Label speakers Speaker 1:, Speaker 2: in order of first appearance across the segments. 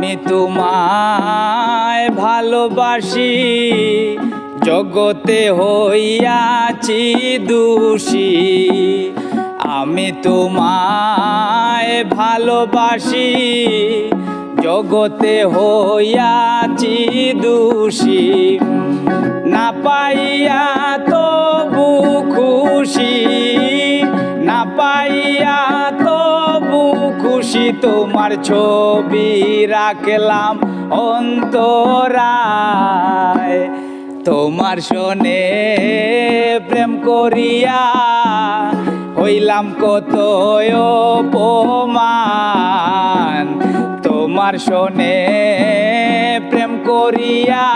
Speaker 1: আমি তোমায় ভালোবাসি, জগতে হইয়াছি দোষী। আমি তোমায় ভালোবাসি, জগতে হইয়াছি দোষী। না পাইয়া তবু খুশি, না পাইয়া তবু খুশি। তোমার ছবি রাখলাম অন্তরায়, তোমার সনে প্রেম করিয়া হইলাম কত অপমান। তোমার সনে প্রেম করিয়া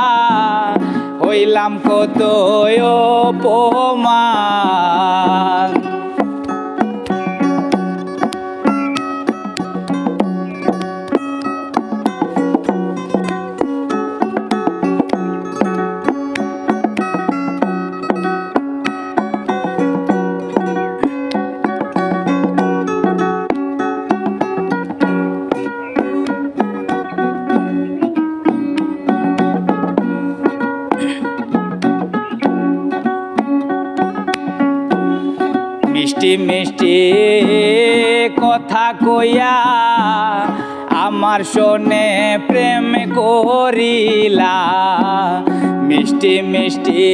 Speaker 1: হইলাম কত অপমান। মিষ্টি মিষ্টি কথা কইয়া আমার সনে প্রেম করিলা। মিষ্টি মিষ্টি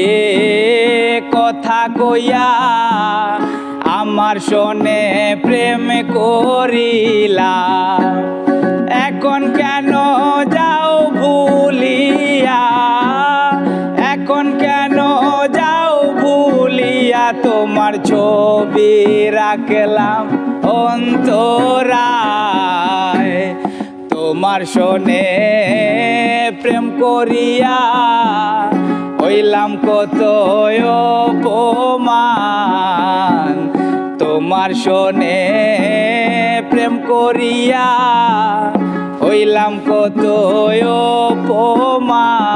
Speaker 1: কথা কইয়া আমার সনে প্রেম করিলা। এখন কেন যাও ভুলিয়া, এখন কেন যাও ভুলিয়া। তোমার ছবি রাখলাম অন্তরায়, তোমার সনে প্রেম করিয়া হইলাম কত অপমান। তোমার সনে প্রেম করিয়া হইলাম কত অপমান।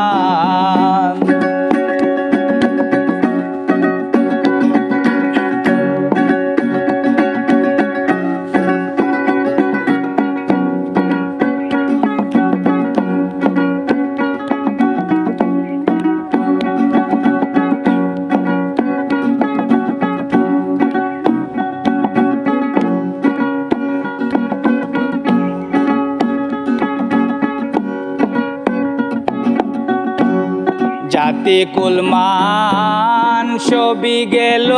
Speaker 1: জাতি কুলমান সবই গেল,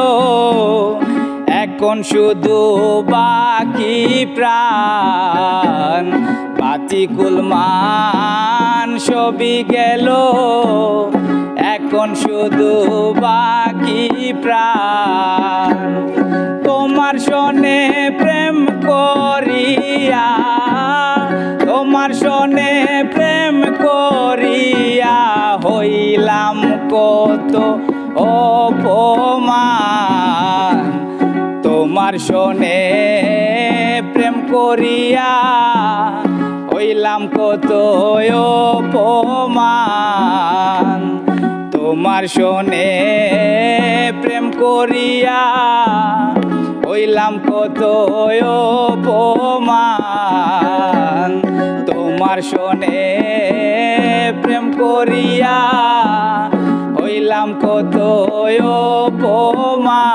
Speaker 1: এখন শুধু বাকি প্রাণ। জাতি কুলমান সবই গেল, এখন শুধু বাকি প্রাণ। তোমার সনে প্রেম করিয়া, তোমার সনে প্রেম করিয়া হইলাম কত অপমান। তোমার সনে প্রেম করিয়া হইলাম কত অপমান। তোমার সনে প্রেম করিয়া হইলাম কত অপমান। তোমার সনে প্রেম করিয়া হইলাম কত অপমান।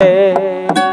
Speaker 1: রে